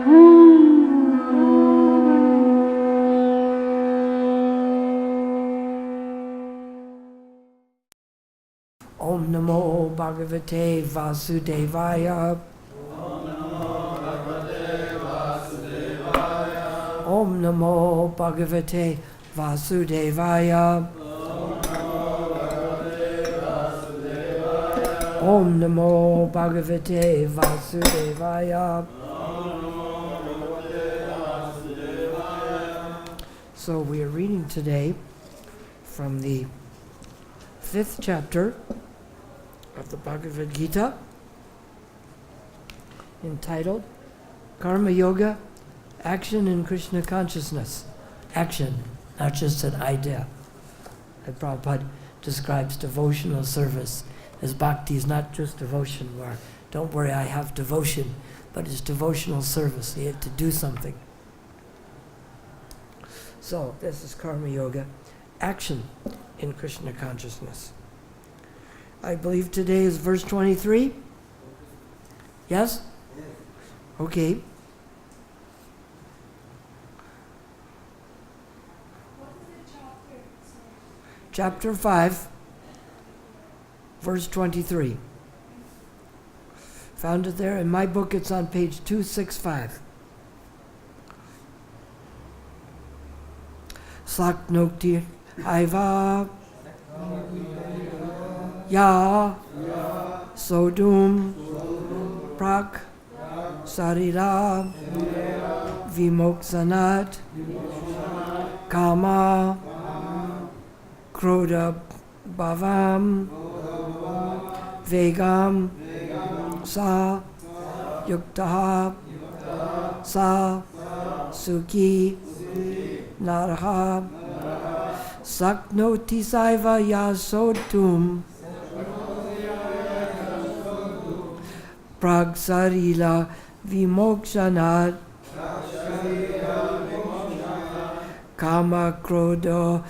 Om Namo Bhagavate Vasudevaya. Om Namo Bhagavate Vasudevaya. Om Namo Bhagavate Vasudevaya. So we are reading today from the 5th chapter of the Bhagavad-Gita, entitled Karma Yoga, Action in Krishna Consciousness. Action, not just an idea. And Prabhupada describes devotional service as bhakti is not just devotion, where don't worry, I have devotion, but it's devotional service. You have to do something. So this is Karma Yoga, action in Krishna consciousness. I believe today is verse 23. Yes? Okay. What is the chapter? Chapter 5, verse 23. Found it there. In my book, it's on page 265. Saknokti Aiva Ya Sodum Prak Sarira Vimoksanat Kama Krodha Bhavam Vegam Sa Yuktaha Sa Sukhi Narha Saknoti Saiva Yasotum Pragsarila Vimokshanat Kama Krodod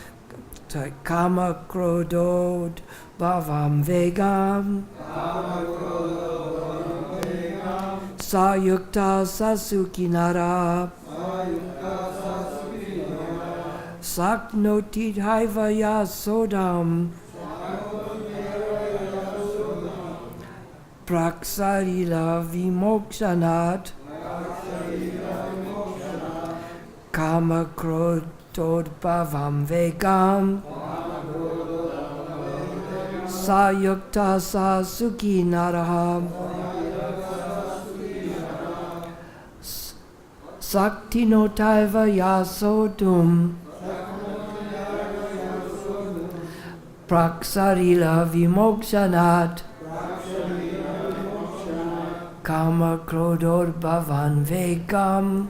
Bhavam Vegam Sayukta Sasukinara Saknoti Haivaya Sodam Praksarila Vimokshanat Kama Krodod Bhavam Vegam Sayukta Sasuki Naraha Sakti Notaiva Yasodum Praksarila Vimokshanat Kama Krodod Bhavan Vegam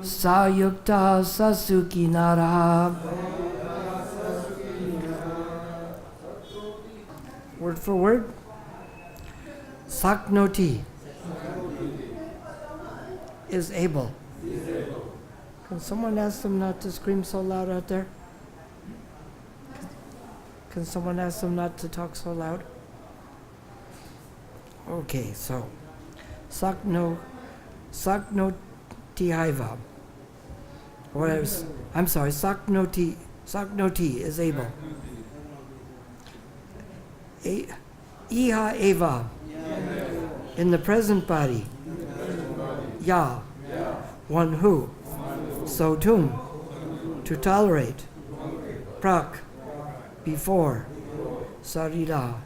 Sayukta Sasuki Naraha. Word for word. Saknoti is able. Can someone ask them not to scream so loud out there? Can someone ask them not to talk so loud? Okay, so Saknoti Haiva. I'm sorry, Saknoti is able. Iha Eva, in the present body. Ya, one who. Sotum, to tolerate. Prak, before. Sarira,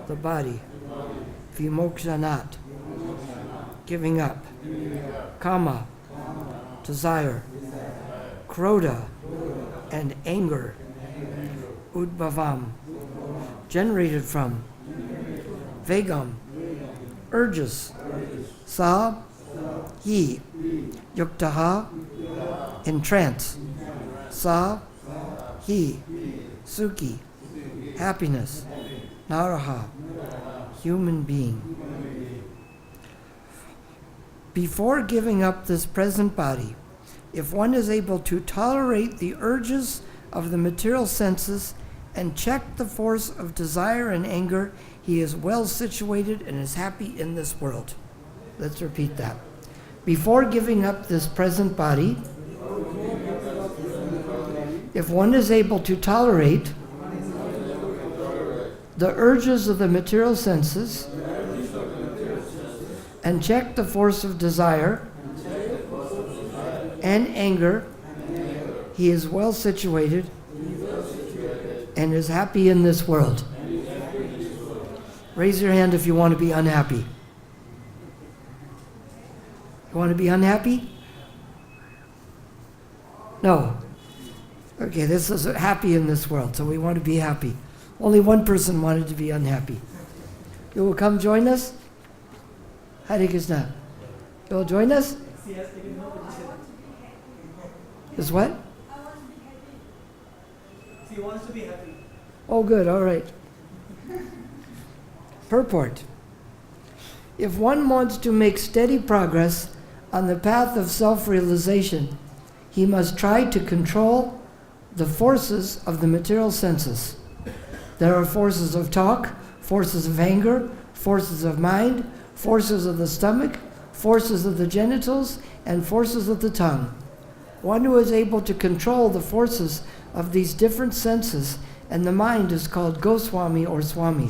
the body. Vimokshanat, giving up. Kama, desire. Krodha, and anger. Udbhavam, generated from. Vegam, urges. Sa, he. Yuktaha, in trance. Sa, he. Sukhi, happiness. Naraha, human being. Before giving up this present body, if one is able to tolerate the urges of the material senses and check the force of desire and anger, he is well situated and is happy in this world. Let's repeat that. Before giving up this present body, if one is able to tolerate the urges of the material senses and check the force of desire and anger, he is well situated and is happy in this world. Raise your hand if you want to be unhappy. You want to be unhappy? No. Okay, this is happy in this world, so we want to be happy. Only one person wanted to be unhappy. You will come join us? Hare Krishna. You will join us? Is what? He wants to be happy. Oh, good, all right. Purport. If one wants to make steady progress on the path of self-realization, he must try to control the forces of the material senses. There are forces of talk, forces of anger, forces of mind, forces of the stomach, forces of the genitals, and forces of the tongue. One who is able to control the forces of these different senses and the mind is called Goswami or Swami.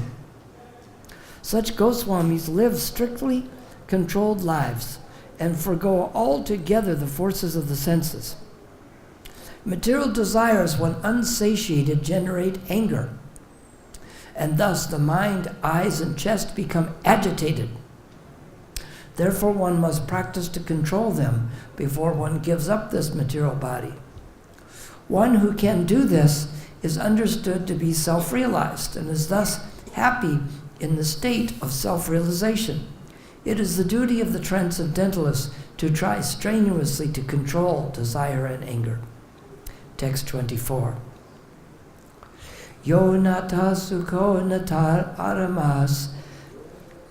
Such Goswamis live strictly controlled lives and forgo altogether the forces of the senses. Material desires, when unsatiated, generate anger, and thus the mind, eyes, and chest become agitated. Therefore, one must practice to control them before one gives up this material body. One who can do this is understood to be self-realized and is thus happy in the state of self-realization. It is the duty of the transcendentalist to try strenuously to control desire and anger. Text 24. Yo nata sukho natar aramas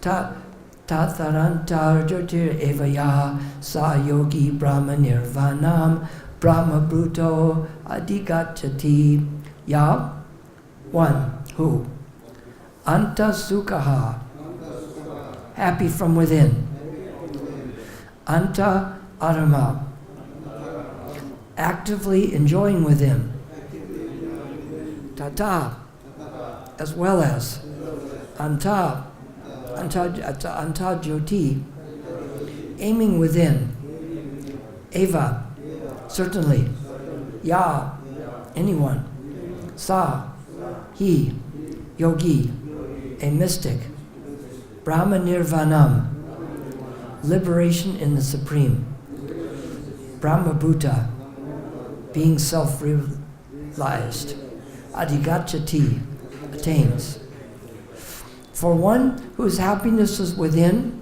tatarantar jyotir evaya sa yogi brahma nirvanam brahma bruto adhigachati. Ya, one, who? Anta sukhaha, happy from within. Anta arama, actively enjoying within. Tata, as well as. Anta jyoti, aiming within. Eva, certainly. Ya, anyone. Sa, he, yogi, a mystic. Brahma nirvanam, liberation in the Supreme. Brahma bhuta, being self-realized. Adhigachati, attains. For one whose happiness is within,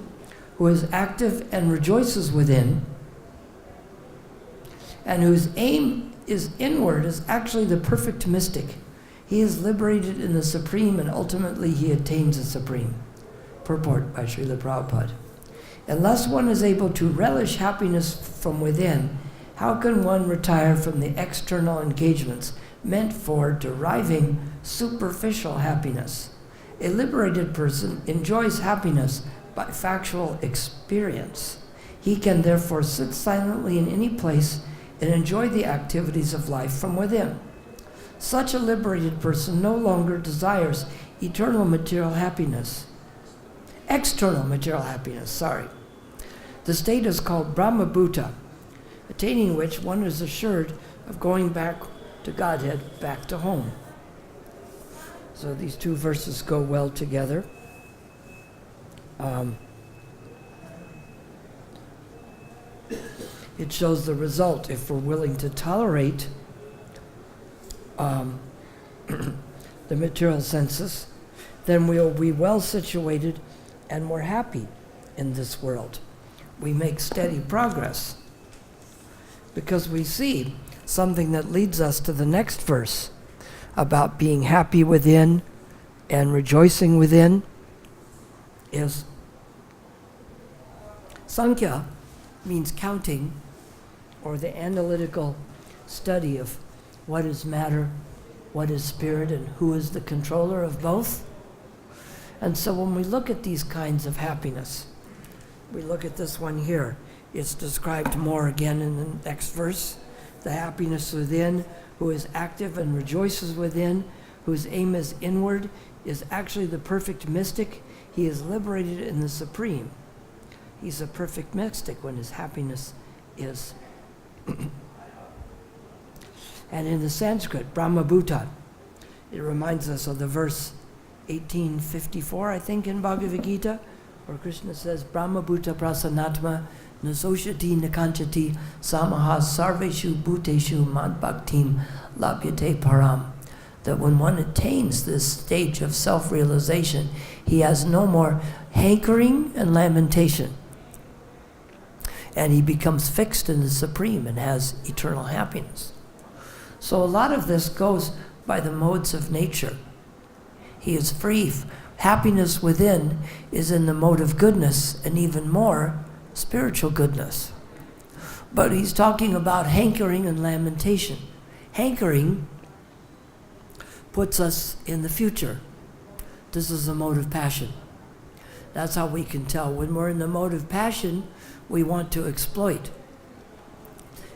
who is active and rejoices within, and whose aim is inward, is actually the perfect mystic. He is liberated in the Supreme and ultimately he attains the Supreme. Purport by Srila Prabhupada. Unless one is able to relish happiness from within, how can one retire from the external engagements meant for deriving superficial happiness? A liberated person enjoys happiness by factual experience. He can therefore sit silently in any place and enjoy the activities of life from within. Such a liberated person no longer desires eternal material happiness. External material happiness, The state is called Brahma Bhuta, attaining which one is assured of going back to Godhead, back to home. So these two verses go well together. It shows the result. If we're willing to tolerate the material senses, then we'll be well situated and more happy in this world. We make steady progress because we see something that leads us to the next verse about being happy within and rejoicing within. Is Sankhya means counting, or the analytical study of what is matter, what is spirit, and who is the controller of both. And so when we look at these kinds of happiness, we look at this one here. It's described more again in the next verse. The happiness within, who is active and rejoices within, whose aim is inward, is actually the perfect mystic. He is liberated in the supreme. He's a perfect mystic when his happiness is. And in the Sanskrit, Brahmabhuta, it reminds us of the verse 1854, I think, in Bhagavad-Gita, where Krishna says, Brahmabhuta prasanatma nasoshati nakanchati samaha sarveshu bhuteshu mad bhaktim labhyate param. That when one attains this stage of self-realization, he has no more hankering and lamentation. And he becomes fixed in the supreme and has eternal happiness. So a lot of this goes by the modes of nature. He is free. Happiness within is in the mode of goodness, and even more spiritual goodness. But he's talking about hankering and lamentation. Hankering puts us in the future. This is a mode of passion. That's how we can tell. When we're in the mode of passion, we want to exploit.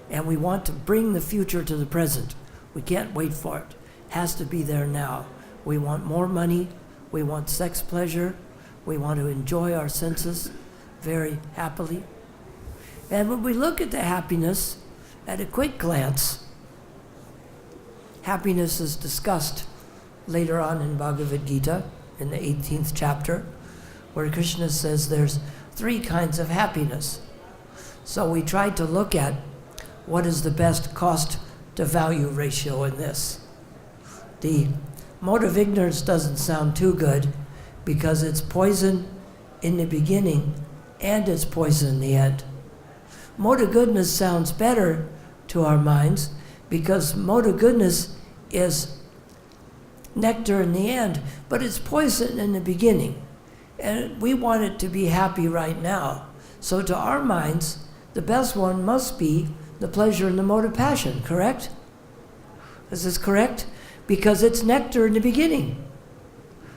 And we want to bring the future to the present. We can't wait for it. It has to be there now. We want more money. We want sex pleasure. We want to enjoy our senses very happily. And when we look at the happiness, at a quick glance, happiness is discussed later on in Bhagavad-Gita, in the 18th chapter, where Krishna says there's 3 kinds of happiness. So we tried to look at what is the best cost-to-value ratio in this. The mode of ignorance doesn't sound too good because it's poison in the beginning and it's poison in the end. Mode of goodness sounds better to our minds because mode of goodness is nectar in the end, but it's poison in the beginning. And we want it to be happy right now. So to our minds, the best one must be the pleasure in the mode of passion, correct? Is this correct? Because it's nectar in the beginning.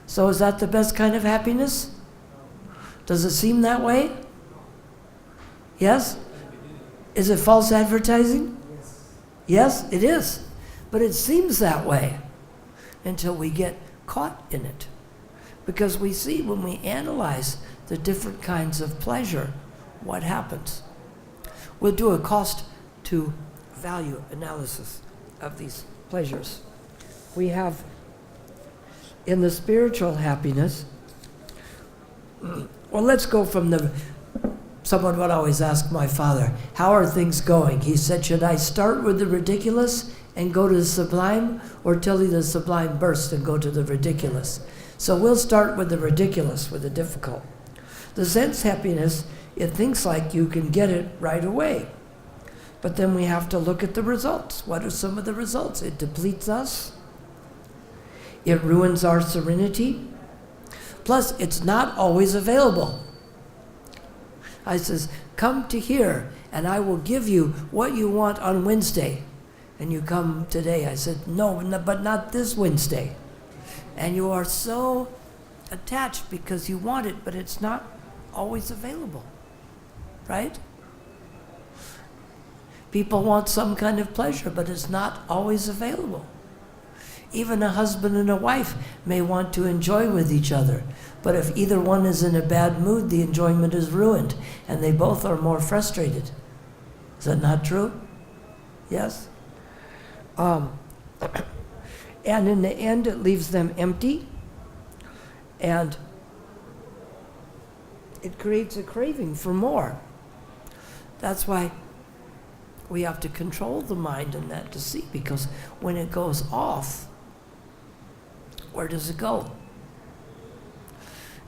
So is that the best kind of happiness? Does it seem that way? Yes? Is it false advertising? Yes, it is. But it seems that way until we get caught in it. Because we see when we analyze the different kinds of pleasure, what happens. We'll do a cost to value analysis of these pleasures. We have in the spiritual happiness, well, let's go from someone would always ask my father, how are things going? He said, should I start with the ridiculous and go to the sublime, or till the sublime bursts and go to the ridiculous? So we'll start with the ridiculous, with the difficult. The sense happiness, it thinks like you can get it right away. But then we have to look at the results. What are some of the results? It depletes us. It ruins our serenity. Plus, it's not always available. I says, come to here, and I will give you what you want on Wednesday. And you come today. I said, no, but not this Wednesday. And you are so attached because you want it, but it's not always available, right? People want some kind of pleasure, but it's not always available. Even a husband and a wife may want to enjoy with each other, but if either one is in a bad mood, the enjoyment is ruined, and they both are more frustrated. Is that not true? Yes? And in the end, it leaves them empty, and it creates a craving for more. That's why we have to control the mind in that to see, because when it goes off, where does it go?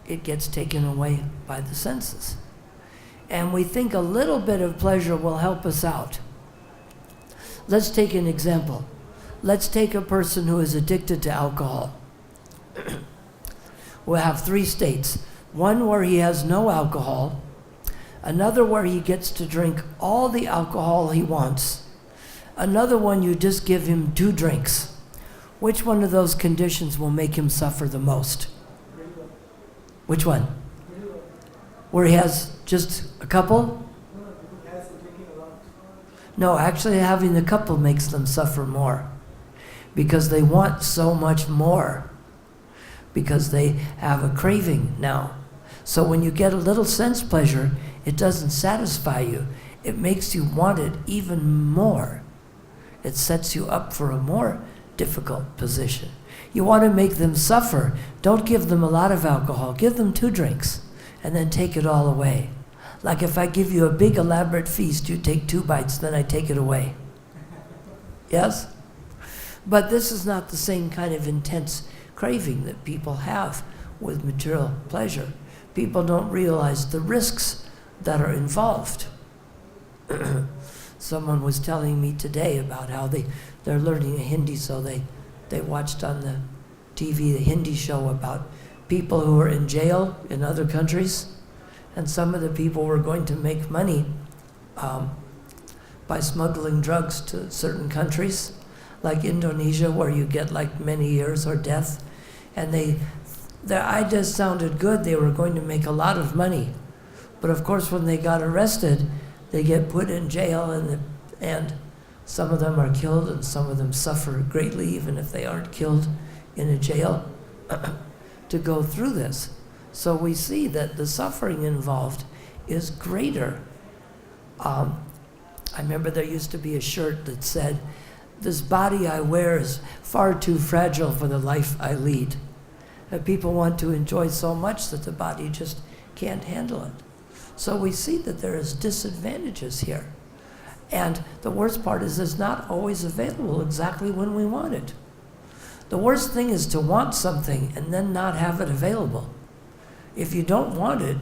It gets taken away by the senses. And we think a little bit of pleasure will help us out. Let's take an example. Let's take a person who is addicted to alcohol. We'll have 3 states. One where he has no alcohol, another where he gets to drink all the alcohol he wants, another one you just give him 2 drinks. Which one of those conditions will make him suffer the most? Which one? where he has just a couple? No, he has drinking a lot. No, actually having the couple makes them suffer more because they want so much more, because they have a craving now. So when you get a little sense pleasure, it doesn't satisfy you. It makes you want it even more. It sets you up for a more difficult position. You want to make them suffer. Don't give them a lot of alcohol. Give them 2 drinks and then take it all away. Like if I give you a big elaborate feast, you take 2 bites, then I take it away. Yes? But this is not the same kind of intense craving that people have with material pleasure. People don't realize the risks that are involved. Someone was telling me today about how they're learning Hindi, so they watched on the TV the Hindi show about people who are in jail in other countries, and some of the people were going to make money by smuggling drugs to certain countries, like Indonesia, where you get like many years or death. And their ideas sounded good. They were going to make a lot of money. But of course, when they got arrested, they get put in jail, and some of them are killed, and some of them suffer greatly, even if they aren't killed in a jail, to go through this. So we see that the suffering involved is greater. I remember there used to be a shirt that said, "This body I wear is far too fragile for the life I lead." And people want to enjoy so much that the body just can't handle it. So we see that there is disadvantages here. And the worst part is it's not always available exactly when we want it. The worst thing is to want something and then not have it available. If you don't want it,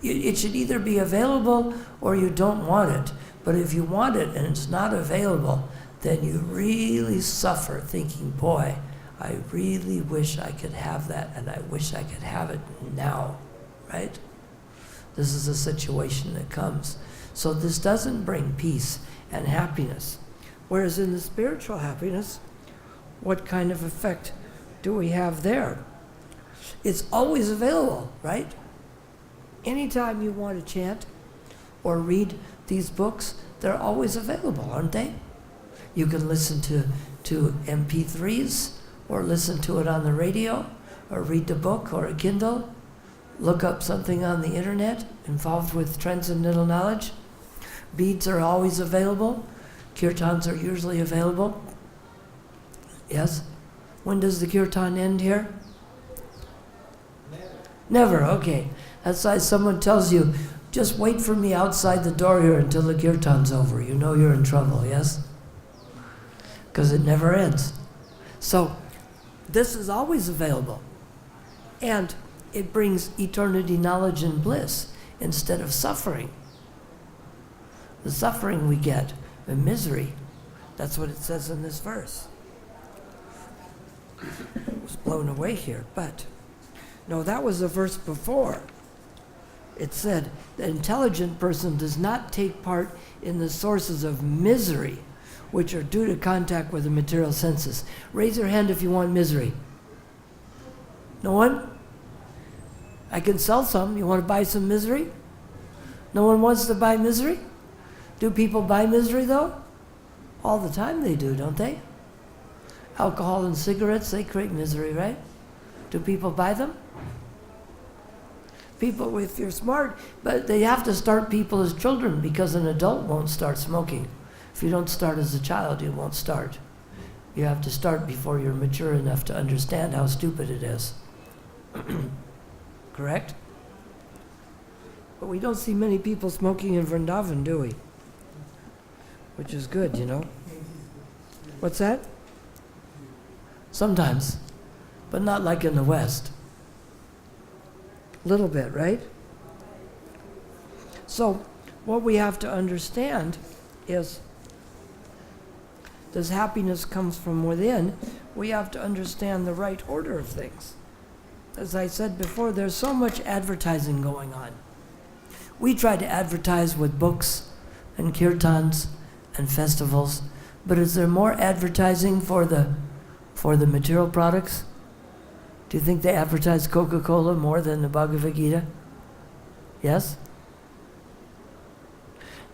it should either be available or you don't want it. But if you want it and it's not available, then you really suffer thinking, boy, I really wish I could have that, and I wish I could have it now, right? This is a situation that comes. So this doesn't bring peace and happiness. Whereas in the spiritual happiness, what kind of effect do we have there? It's always available, right? Anytime you want to chant or read these books, they're always available, aren't they? You can listen to MP3s, or listen to it on the radio, or read the book or a Kindle, look up something on the internet involved with transcendental knowledge. Beads are always available. Kirtans are usually available. Yes? When does the kirtan end here? Never, okay. That's why someone tells you, just wait for me outside the door here until the kirtan's over. You know you're in trouble, yes? Because it never ends. So, this is always available. And it brings eternity, knowledge, and bliss instead of suffering. The suffering we get, the misery, that's what it says in this verse. I was blown away here, but no, that was the verse before. It said, the intelligent person does not take part in the sources of misery, which are due to contact with the material senses. Raise your hand if you want misery. No one? I can sell some. You want to buy some misery? No one wants to buy misery? Do people buy misery, though? All the time they do, don't they? Alcohol and cigarettes, they create misery, right? Do people buy them? People, if you're smart, but they have to start people as children, because an adult won't start smoking. If you don't start as a child, you won't start. You have to start before you're mature enough to understand how stupid it is. Correct? But we don't see many people smoking in Vrindavan, do we? Which is good, you know. What's that? Sometimes, but not like in the West. Little bit, right? So, what we have to understand is, this happiness comes from within. We have to understand the right order of things. As I said before, there's so much advertising going on. We try to advertise with books and kirtans and festivals, but is there more advertising for the material products? Do you think they advertise Coca-Cola more than the Bhagavad-Gita? Yes?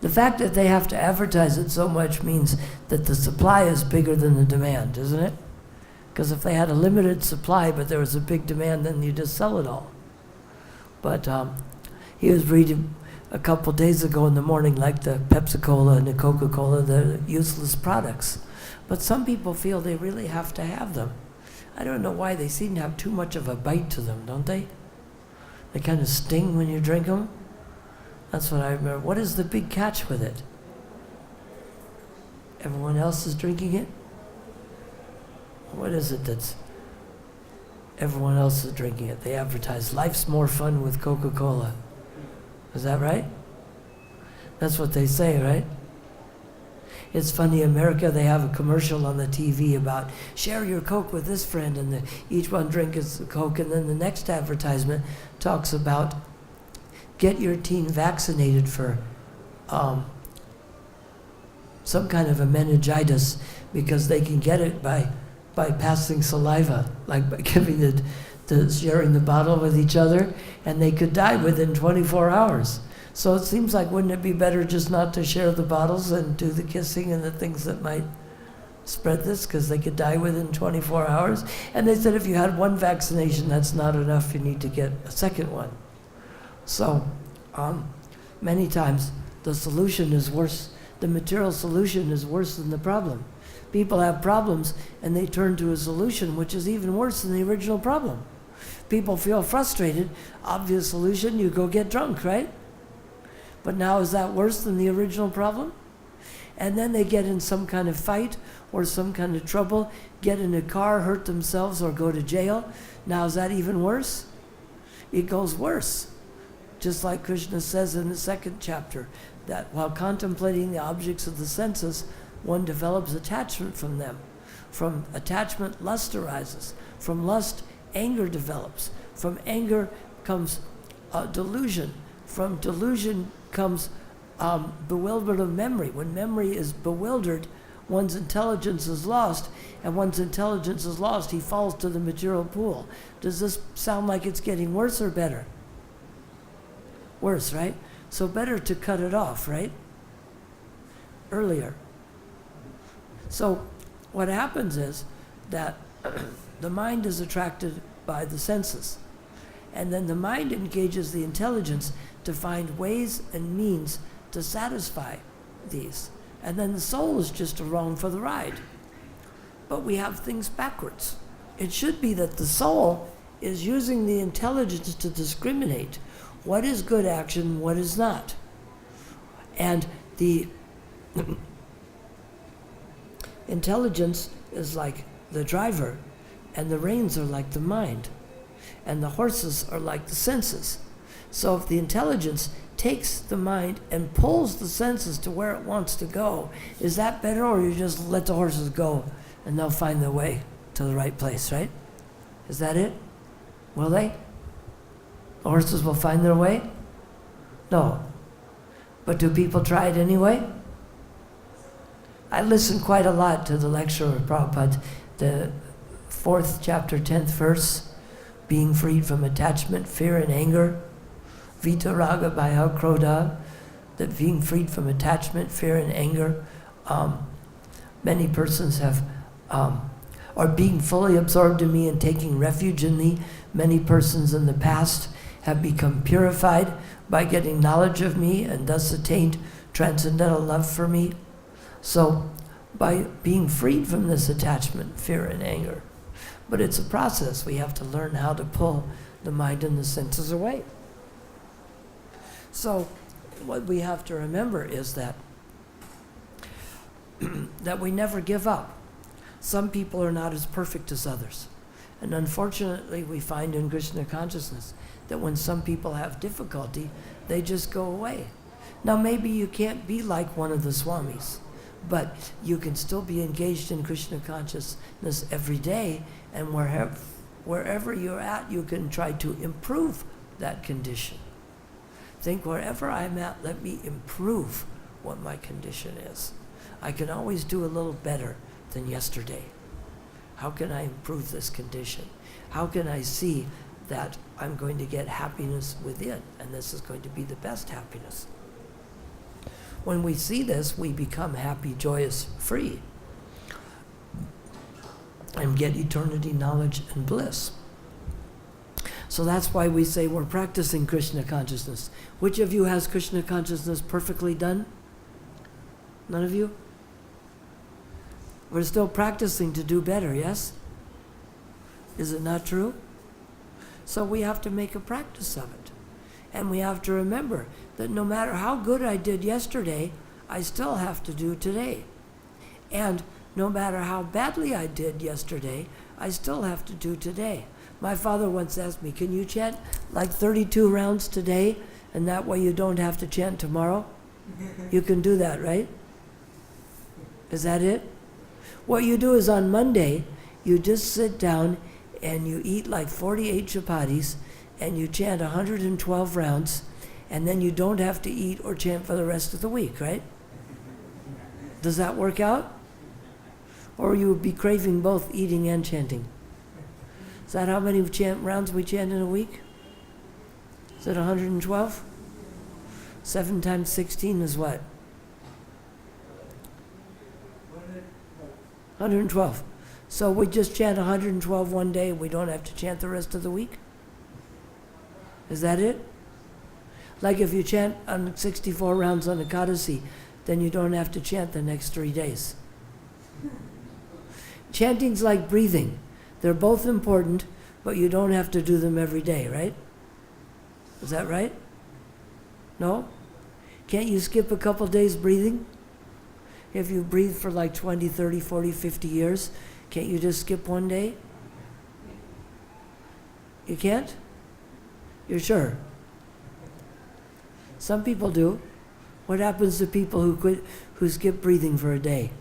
The fact that they have to advertise it so much means that the supply is bigger than the demand, isn't it? Because if they had a limited supply but there was a big demand, then you just sell it all. But he was reading a couple days ago in the morning, like the Pepsi-Cola and the Coca-Cola, they're useless products. But some people feel they really have to have them. I don't know why. They seem to have too much of a bite to them, don't they? They kind of sting when you drink them. That's what I remember. What is the big catch with it? Everyone else is drinking it? What is it that's everyone else is drinking it? They advertise, life's more fun with Coca-Cola. Is that right? That's what they say, right? It's funny, in America, they have a commercial on the TV about share your Coke with this friend, and each one drinks the Coke, and then the next advertisement talks about get your teen vaccinated for some kind of a meningitis because they can get it by passing saliva, like by giving sharing the bottle with each other, and they could die within 24 hours. So it seems like, wouldn't it be better just not to share the bottles and do the kissing and the things that might spread this, because they could die within 24 hours? And they said if you had one vaccination, that's not enough, you need to get a second one. So many times the solution is worse, the material solution is worse than the problem. People have problems and they turn to a solution which is even worse than the original problem. People feel frustrated, obvious solution, you go get drunk, right? But now is that worse than the original problem? And then they get in some kind of fight or some kind of trouble, get in a car, hurt themselves, or go to jail. Now is that even worse? It goes worse. Just like Krishna says in the 2nd chapter, that while contemplating the objects of the senses, one develops attachment from them. From attachment, lust arises. From lust, anger develops. From anger comes delusion. From delusion comes bewilderment of memory. When memory is bewildered, one's intelligence is lost, and one's intelligence is lost, he falls to the material pool. Does this sound like it's getting worse or better? Worse, right? So better to cut it off, right? Earlier. So what happens is that the mind is attracted by the senses, and then the mind engages the intelligence to find ways and means to satisfy these. And then the soul is just along for the ride. But we have things backwards. It should be that the soul is using the intelligence to discriminate what is good action, what is not. And the intelligence is like the driver, and the reins are like the mind, and the horses are like the senses. So if the intelligence takes the mind and pulls the senses to where it wants to go, is that better, or you just let the horses go and they'll find their way to the right place, right? Is that it? Will they? The horses will find their way? No. But do people try it anyway? I listen quite a lot to the lecture of Prabhupada, the 4th chapter, 10th verse, being freed from attachment, fear, and anger. Vita raga bhaya krodha, that being freed from attachment, fear, and anger. Many persons have, are being fully absorbed in me and taking refuge in me. Many persons in the past have become purified by getting knowledge of me and thus attained transcendental love for me. So by being freed from this attachment, fear, and anger. But it's a process. We have to learn how to pull the mind and the senses away. So what we have to remember is that that we never give up. Some people are not as perfect as others. And unfortunately, we find in Krishna consciousness that when some people have difficulty, they just go away. Now maybe you can't be like one of the Swamis, but you can still be engaged in Krishna consciousness every day, and wherever you're at, you can try to improve that condition. Think, wherever I'm at, let me improve what my condition is. I can always do a little better than yesterday. How can I improve this condition? How can I see that I'm going to get happiness within, and this is going to be the best happiness. When we see this, we become happy, joyous, free, and get eternity, knowledge, and bliss. So that's why we say we're practicing Krishna consciousness. Which of you has Krishna consciousness perfectly done? None of you? We're still practicing to do better, yes? Is it not true? So we have to make a practice of it. And we have to remember that no matter how good I did yesterday, I still have to do today. And no matter how badly I did yesterday, I still have to do today. My father once asked me, can you chant like 32 rounds today, and that way you don't have to chant tomorrow? You can do that, right? Is that it? What you do is on Monday, you just sit down and you eat like 48 chapatis, and you chant 112 rounds, and then you don't have to eat or chant for the rest of the week, right? Does that work out? Or you would be craving both eating and chanting. Is that how many rounds we chant in a week? Is it 112? 7 times 16 is what? 112. So we just chant 112 one day, we don't have to chant the rest of the week? Is that it? Like if you chant on 64 rounds on Ekadasi, then you don't have to chant the next 3 days. Chanting's like breathing. They're both important, but you don't have to do them every day, right? Is that right? No? Can't you skip a couple days breathing? If you breathe for like 20, 30, 40, 50 years, can't you just skip one day? You can't? You're sure? Some people do. What happens to people who skip breathing for a day?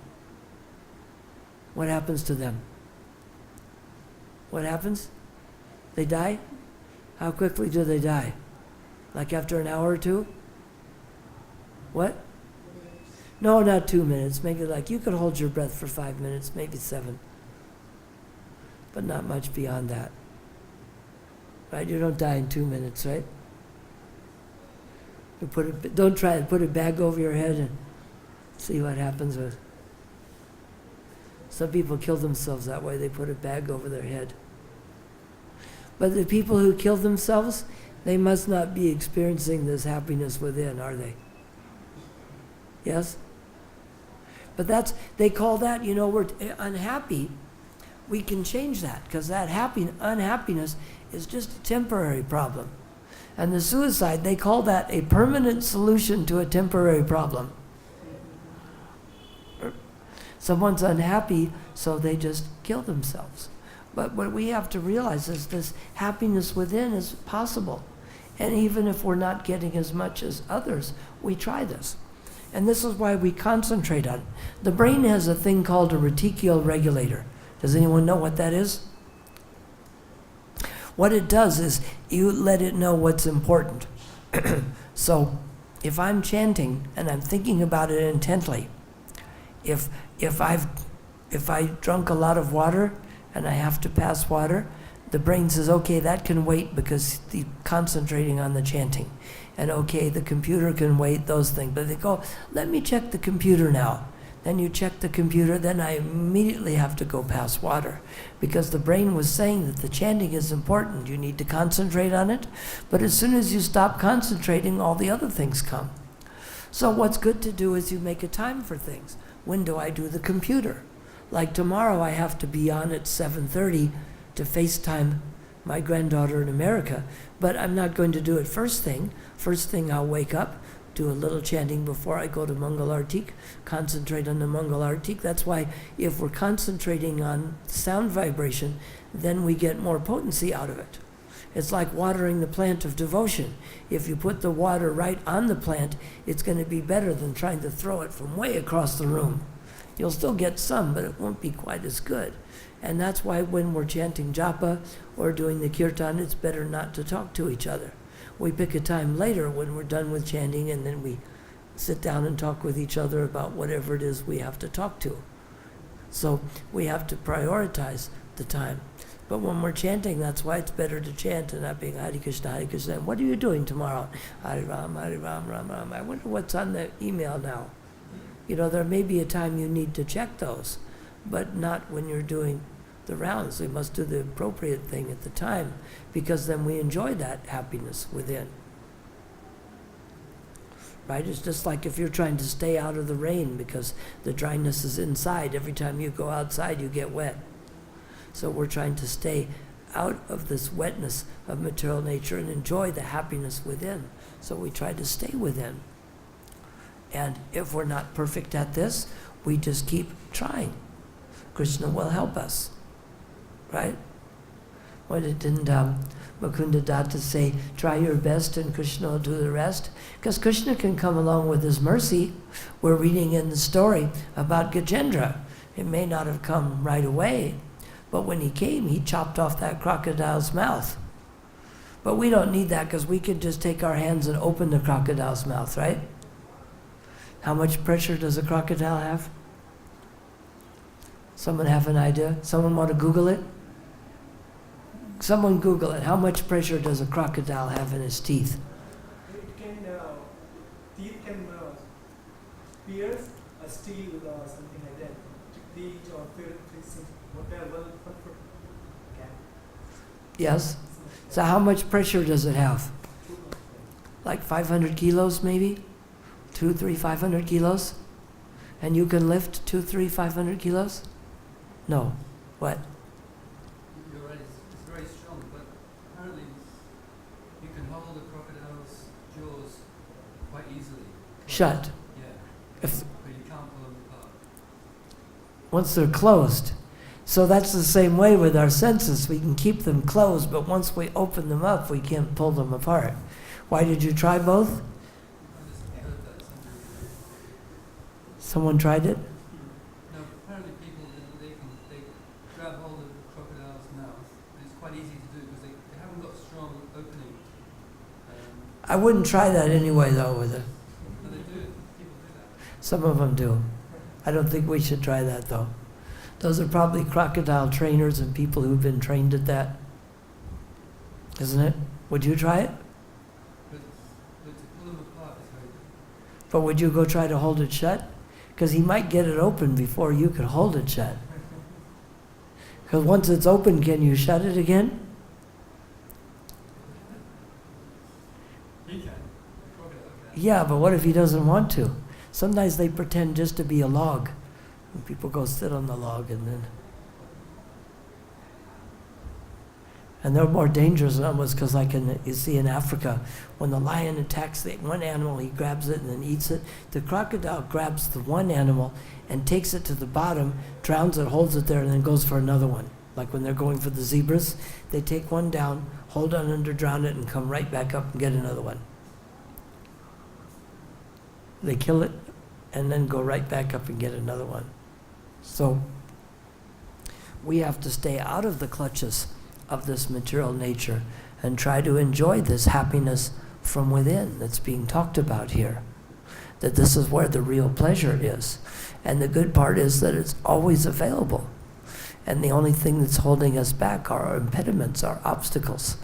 What happens to them? What happens? They die? How quickly do they die? Like after an hour or two? What? No, not 2 minutes. Maybe like you could hold your breath for 5 minutes, maybe 7. But not much beyond that. Right? You don't die in 2 minutes, right? You don't try to put a bag over your head and see what happens with. Some people kill themselves that way. They put a bag over their head. But the people who kill themselves, they must not be experiencing this happiness within, are they? Yes? But they call that, we're unhappy. We can change that, because that unhappiness is just a temporary problem. And the suicide, they call that a permanent solution to a temporary problem. Someone's unhappy, so they just kill themselves. But what we have to realize is this happiness within is possible. And even if we're not getting as much as others, we try this. And this is why we concentrate on it. The brain has a thing called a reticular regulator. Does anyone know what that is? What it does is you let it know what's important. So if I'm chanting and I'm thinking about it intently, if I drunk a lot of water and I have to pass water, the brain says, okay, that can wait because the concentrating on the chanting. And okay, the computer can wait, those things. But they go, let me check the computer now. Then you check the computer, then I immediately have to go pass water. Because the brain was saying that the chanting is important. You need to concentrate on it. But as soon as you stop concentrating, all the other things come. So what's good to do is you make a time for things. When do I do the computer? Like tomorrow I have to be on at 7:30 to FaceTime my granddaughter in America, but I'm not going to do it first thing. First thing I'll wake up, do a little chanting before I go to Mangal Artik, concentrate on the Mangal Artik. That's why if we're concentrating on sound vibration, then we get more potency out of it. It's like watering the plant of devotion. If you put the water right on the plant, it's going to be better than trying to throw it from way across the room. You'll still get some, but it won't be quite as good. And that's why when we're chanting japa or doing the kirtan, it's better not to talk to each other. We pick a time later when we're done with chanting, and then we sit down and talk with each other about whatever it is we have to talk to. So we have to prioritize the time. But when we're chanting, that's why it's better to chant and not being Hare Krishna, Hare Krishna. What are you doing tomorrow? Hare Ram, Ram Ram. I wonder what's on the email now. You know, there may be a time you need to check those, but not when you're doing the rounds. We must do the appropriate thing at the time, because then we enjoy that happiness within. Right? It's just like if you're trying to stay out of the rain because the dryness is inside. Every time you go outside, you get wet. So we're trying to stay out of this wetness of material nature and enjoy the happiness within. So we try to stay within. And if we're not perfect at this, we just keep trying. Krishna will help us. Right? Why didn't Mukunda Datta say, try your best and Krishna will do the rest? Because Krishna can come along with his mercy. We're reading in the story about Gajendra. It may not have come right away, but when he came, he chopped off that crocodile's mouth. But we don't need that, because we can just take our hands and open the crocodile's mouth, right? How much pressure does a crocodile have? Someone have an idea? Someone want to Google it? Someone Google it. How much pressure does a crocodile have in its teeth? It can, teeth can pierce a steel or something like that. Teeth or whatever. Can. Yes. So how much pressure does it have? Like 500 kilos maybe? 2, 3, 500 kilos? And you can lift 2, 3, 500 kilos? No. What? You're right, it's very strong, but apparently you can hold the crocodile's jaws quite easily. Shut. Yeah, If, but you can't pull them apart. once they're closed. So that's the same way with our senses. We can keep them closed, but once we open them up, we can't pull them apart. Why did you try both? I just heard that somewhere. Someone tried it? No, apparently people, they grab hold of the crocodile's mouth, and it's quite easy to do because they haven't got a strong opening. I wouldn't try that anyway, though, with it. But they do it, people do that. Some of them do. I don't think we should try that, though. Those are probably crocodile trainers and people who've been trained at that. Isn't it? Would you try it? But to pull them apart is very difficult. But would you go try to hold it shut? Because he might get it open before you could hold it shut. Because once it's open, can you shut it again? He can. Crocodile can. Yeah, but what if he doesn't want to? Sometimes they pretend just to be a log. And people go sit on the log and then... And they're more dangerous than almost because like you see in Africa, when the lion attacks the one animal, he grabs it and then eats it. The crocodile grabs the one animal and takes it to the bottom, drowns it, holds it there, and then goes for another one. Like when they're going for the zebras, they take one down, hold on under, drown it, and come right back up and get another one. They kill it and then go right back up and get another one. So we have to stay out of the clutches of this material nature and try to enjoy this happiness from within that's being talked about here. That this is where the real pleasure is. And the good part is that it's always available. And the only thing that's holding us back are our impediments, our obstacles.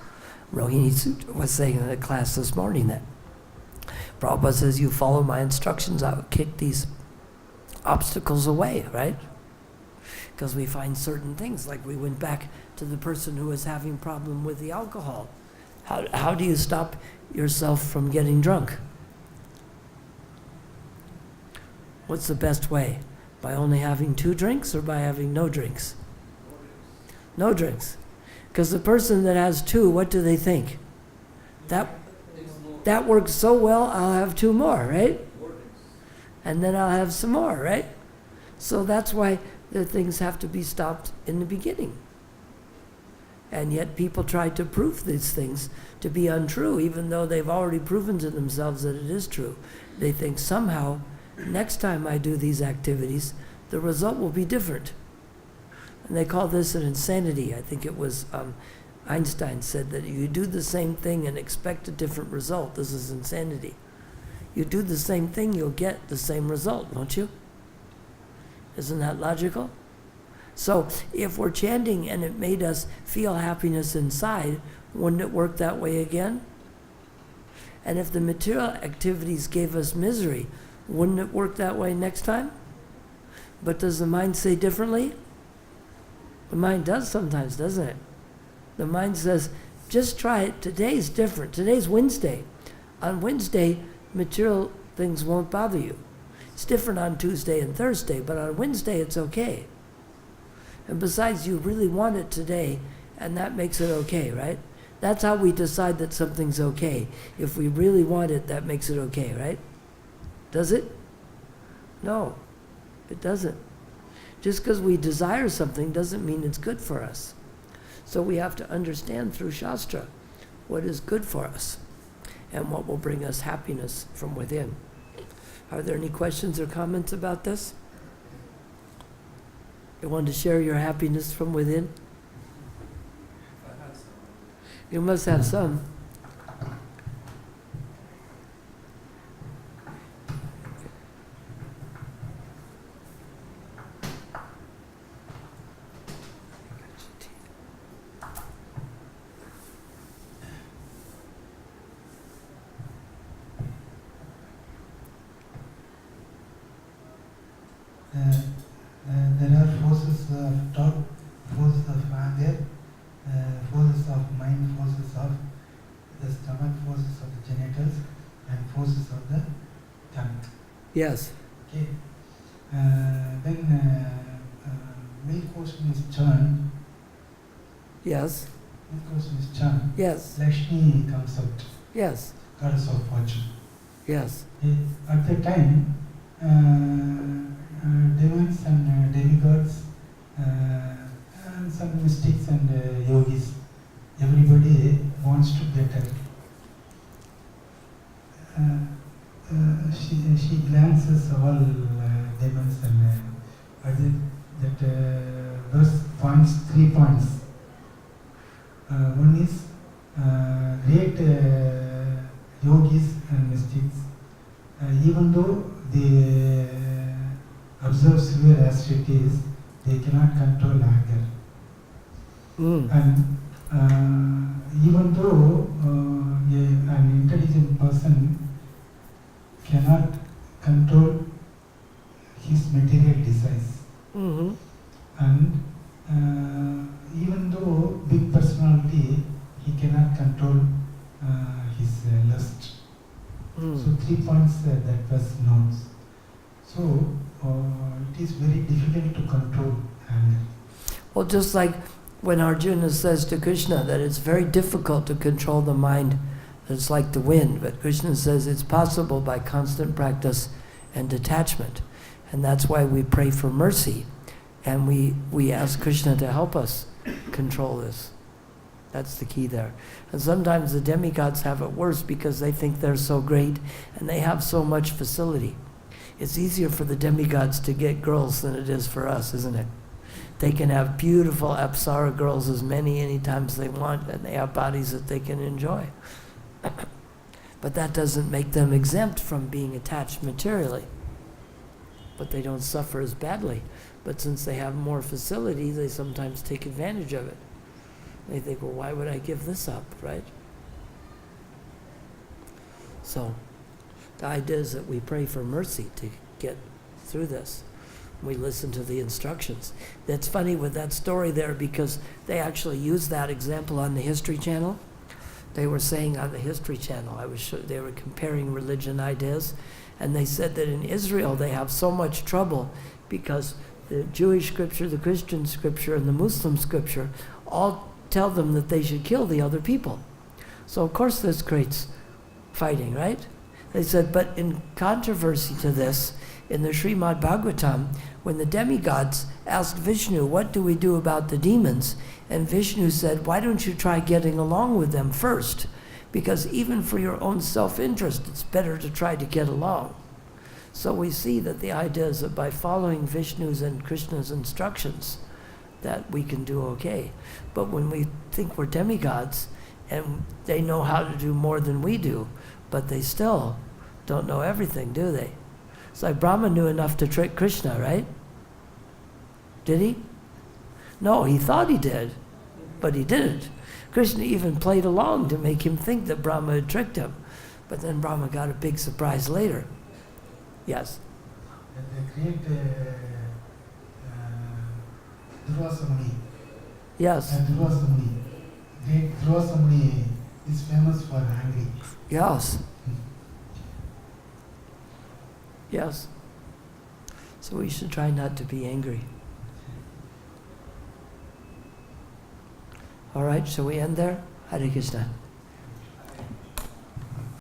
Rohini was saying in the class this morning that Prabhupada says, you follow my instructions, I will kick these obstacles away, right? Because we find certain things, like we went back to the person who was having problem with the alcohol. How do you stop yourself from getting drunk? What's the best way? By only having 2 drinks or by having no drinks? No drinks. Because the person that has 2, what do they think? That works so well, I'll have 2 more, right? And then I'll have some more, right? So that's why the things have to be stopped in the beginning. And yet people try to prove these things to be untrue, even though they've already proven to themselves that it is true. They think somehow, next time I do these activities, the result will be different. And they call this an insanity. I think it was Einstein said that you do the same thing and expect a different result. This is insanity. You do the same thing, you'll get the same result, won't you? Isn't that logical? So if we're chanting and it made us feel happiness inside, wouldn't it work that way again? And if the material activities gave us misery, wouldn't it work that way next time? But does the mind say differently? The mind does sometimes, doesn't it? The mind says, just try it. Today's different. Today's Wednesday. On Wednesday, material things won't bother you. It's different on Tuesday and Thursday, but on Wednesday it's okay. And besides, you really want it today, and that makes it okay, right? That's how we decide that something's okay. If we really want it, that makes it okay, right? Does it? No, it doesn't. Just because we desire something doesn't mean it's good for us. So we have to understand through Shastra what is good for us and what will bring us happiness from within. Are there any questions or comments about this? You want to share your happiness from within? If I had some. You must have some. There are forces of thought, forces of anger, forces of mind, forces of the stomach, forces of the genitals, and forces of the tongue. Yes. Okay. When milk ocean is churned, Yes. milk ocean is churned, Yes. Lakshmi comes out, Yes. goddess of fortune. Yes. At the time, demons and demigods and some mystics and yogis, everybody wants to get her. She glances all demons and verse points, 3 points. One is great yogis and mystics, even though they observe severe austerities, they cannot control anger. And even though an intelligent person cannot control his material desires, Mm-hmm. and even though big personality, he cannot control his lust. So 3 points that was notes. So it is very difficult to control anger. Well, just like when Arjuna says to Krishna that it's very difficult to control the mind, it's like the wind, but Krishna says it's possible by constant practice and detachment. And that's why we pray for mercy, and we ask Krishna to help us control this. That's the key there. And sometimes the demigods have it worse because they think they're so great and they have so much facility. It's easier for the demigods to get girls than it is for us, isn't it? They can have beautiful Apsara girls as any times they want, and they have bodies that they can enjoy. But that doesn't make them exempt from being attached materially. But they don't suffer as badly. But since they have more facility, they sometimes take advantage of it. They think, well, why would I give this up, right? So the idea is that we pray for mercy to get through this. We listen to the instructions. That's funny with that story there because they actually used that example on the History Channel. They were saying on the History Channel, they were comparing religion ideas, and they said that in Israel they have so much trouble because the Jewish scripture, the Christian scripture, and the Muslim scripture all tell them that they should kill the other people. So of course this creates fighting, right? They said, but in controversy to this, in the Srimad Bhagavatam, when the demigods asked Vishnu, what do we do about the demons? And Vishnu said, why don't you try getting along with them first? Because even for your own self-interest, it's better to try to get along. So we see that the idea is that by following Vishnu's and Krishna's instructions, that we can do okay. But when we think we're demigods, and they know how to do more than we do, but they still don't know everything, do they? It's like Brahma knew enough to trick Krishna, right? Did he? No, he thought he did, but he didn't. Krishna even played along to make him think that Brahma had tricked him. But then Brahma got a big surprise later. Yes? And they create Durvasa Muni. Yes. And Durvasa Muni. Great Durvasa Muni is famous for angry. Yes. Yes. So we should try not to be angry. All right, shall we end there? Hare Krishna.